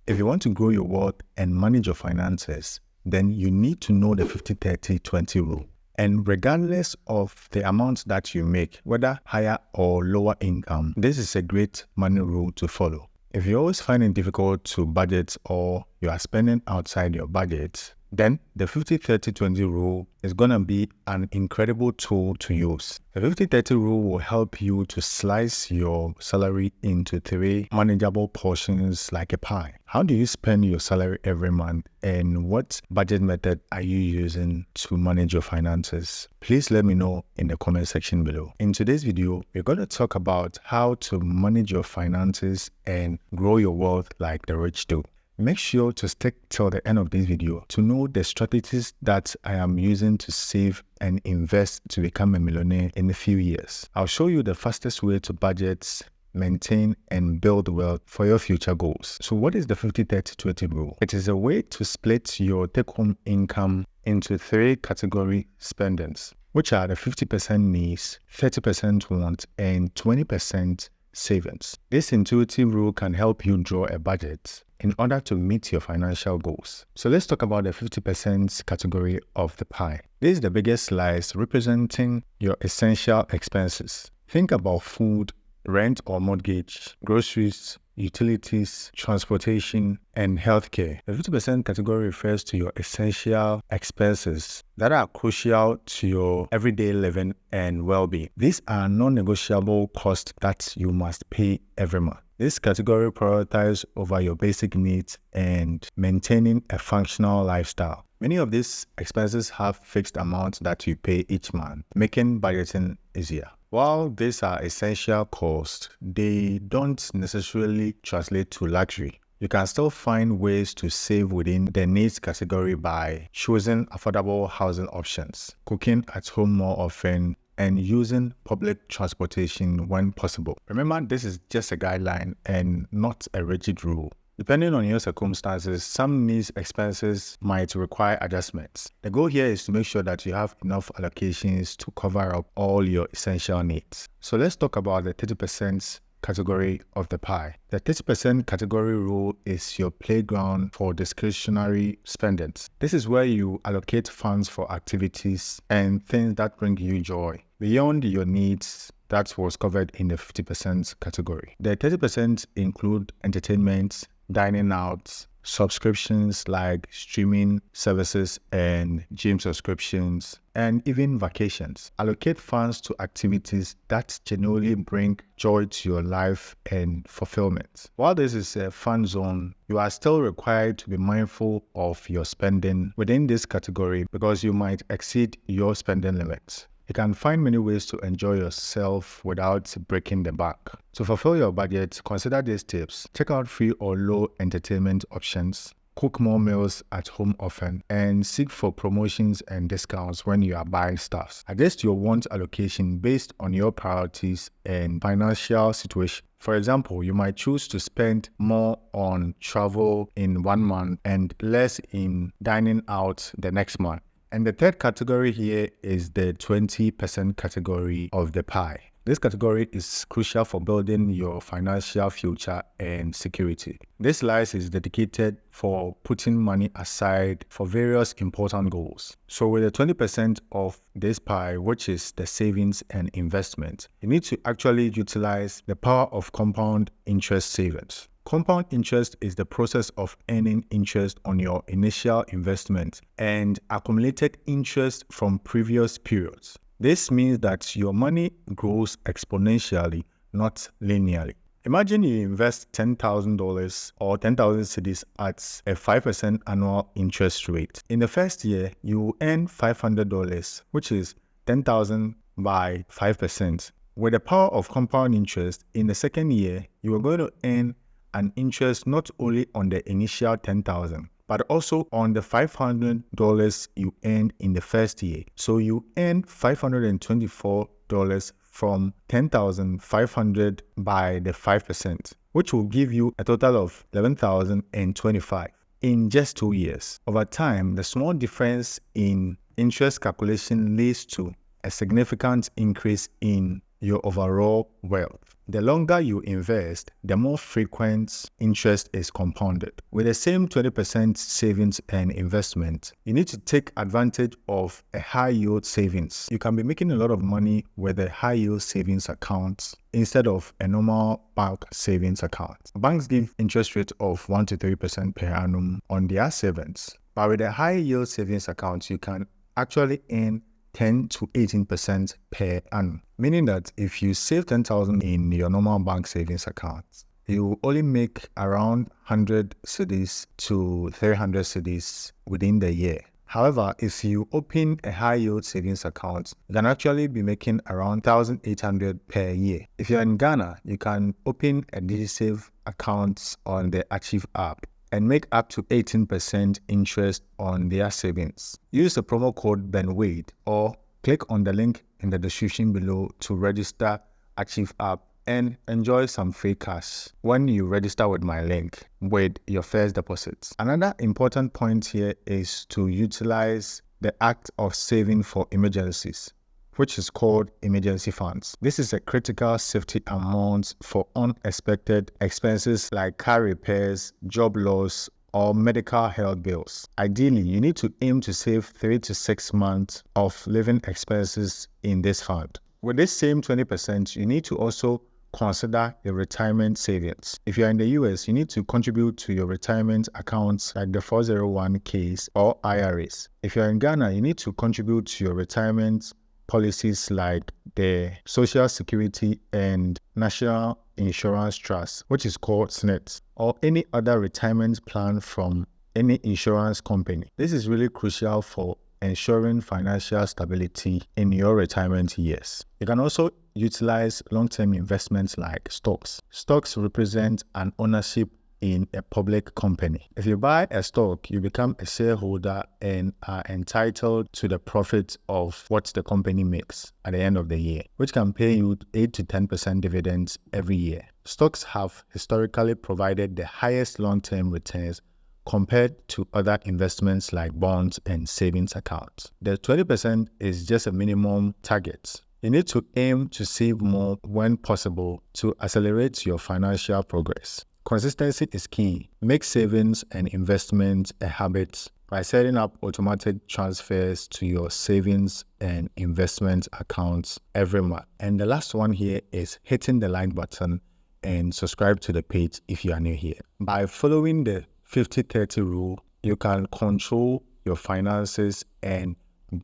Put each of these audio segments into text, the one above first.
If you want to grow your wealth and manage your finances, then you need to know the 50-30-20 rule. And regardless of the amount that you make, whether higher or lower income, this is a great money rule to follow. If you always find it difficult to budget or you are spending outside your budget, then the 50-30-20 rule is going to be an incredible tool to use. The 50-30 rule will help you to slice your salary into 3 manageable portions like a pie. How do you spend your salary every month, and what budget method are you using to manage your finances? Please let me know in the comment section below. In today's video, we're going to talk about how to manage your finances and grow your wealth like the rich do. Make sure to stick till the end of this video to know the strategies that I am using to save and invest to become a millionaire in a few years. I'll show you the fastest way to budget, maintain, and build wealth for your future goals. So what is the 50-30-20 rule? It is a way to split your take-home income into 3 category spendings, which are the 50% needs, 30% want, and 20% savings. This intuitive rule can help you draw a budget in order to meet your financial goals. So let's talk about the 50% category of the pie. This is the biggest slice, representing your essential expenses. Think about food, rent or mortgage, groceries, utilities, transportation, and healthcare. The 50% category refers to your essential expenses that are crucial to your everyday living and well-being. These are non-negotiable costs that you must pay every month. This category prioritizes over your basic needs and maintaining a functional lifestyle. Many of these expenses have fixed amounts that you pay each month, making budgeting easier. While these are essential costs, they don't necessarily translate to luxury. You can still find ways to save within the needs category by choosing affordable housing options, cooking at home more often, and using public transportation when possible. Remember, this is just a guideline and not a rigid rule. Depending on your circumstances, some needs expenses might require adjustments. The goal here is to make sure that you have enough allocations to cover up all your essential needs. So let's talk about the 30% category of the pie. The 30% category rule is your playground for discretionary spendings. This is where you allocate funds for activities and things that bring you joy beyond your needs that was covered in the 50% category. The 30% include entertainment, dining out, subscriptions like streaming services and gym subscriptions, and even vacations. Allocate funds to activities that genuinely bring joy to your life and fulfillment. While this is a fun zone, you are still required to be mindful of your spending within this category because you might exceed your spending limits. You can find many ways to enjoy yourself without breaking the bank. To fulfill your budget, consider these tips. Check out free or low entertainment options. Cook more meals at home often, and seek for promotions and discounts when you are buying stuff. Adjust your want allocation based on your priorities and financial situation. For example, you might choose to spend more on travel in 1 month and less in dining out the next month. And the third category here is the 20% category of the pie. This category is crucial for building your financial future and security. This slice is dedicated for putting money aside for various important goals. So with the 20% of this pie, which is the savings and investment, you need to actually utilize the power of compound interest savings. Compound interest is the process of earning interest on your initial investment and accumulated interest from previous periods. This means that your money grows exponentially, not linearly. Imagine you invest $10,000 or 10,000 cedis at a 5% annual interest rate. In the first year, you will earn $500, which is 10,000 by 5%. With the power of compound interest, in the second year, you are going to earn an interest not only on the initial 10,000, but also on the $500 you earned in the first year. So you earn $524 from 10,500 by the 5%, which will give you a total of 11,025 in just 2 years. Over time, the small difference in interest calculation leads to a significant increase in your overall wealth. The longer you invest, the more frequent interest is compounded. With the same 20% savings and investment, you need to take advantage of a high yield savings. You can be making a lot of money with a high yield savings account instead of a normal bank savings account. Banks give interest rate of 1 to 3% per annum on their savings. But with a high yield savings account, you can actually earn 10 to 18% per annum, meaning that if you save 10,000 in your normal bank savings account, you will only make around 100 cedis to 300 cedis within the year. However, if you open a high yield savings account, you can actually be making around 1,800 per year. If you're in Ghana, you can open a DigiSave account on the Achieve app and make up to 18% interest on their savings. Use the promo code BenWade or click on the link in the description below to register Achieve app and enjoy some free cash when you register with my link with your first deposit. Another important point here is to utilize the act of saving for emergencies, which is called emergency funds. This is a critical safety amount for unexpected expenses like car repairs, job loss, or medical health bills. Ideally, you need to aim to save 3 to 6 months of living expenses in this fund. With this same 20%, you need to also consider your retirement savings. If you're in the US, you need to contribute to your retirement accounts like the 401ks or IRAs. If you're in Ghana, you need to contribute to your retirement policies like the Social Security and National Insurance Trust, which is called SNET, or any other retirement plan from any insurance company. This is really crucial for ensuring financial stability in your retirement years. You can also utilize long-term investments like stocks. Stocks represent an ownership in a public company. If you buy a stock, you become a shareholder and are entitled to the profit of what the company makes at the end of the year, which can pay you 8 to 10% dividends every year. Stocks have historically provided the highest long-term returns compared to other investments like bonds and savings accounts. The 20% is just a minimum target. You need to aim to save more when possible to accelerate your financial progress. Consistency is key. Make savings and investments a habit by setting up automatic transfers to your savings and investment accounts every month. And the last one here is hitting the like button and subscribe to the page if you are new here. By following the 50-30 rule, you can control your finances and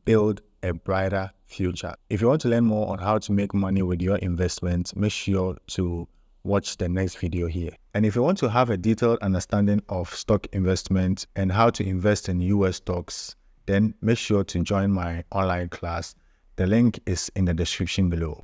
build a brighter future. If you want to learn more on how to make money with your investments, make sure to watch the next video here. And if you want to have a detailed understanding of stock investment and how to invest in US stocks, then make sure to join my online class. The link is in the description below.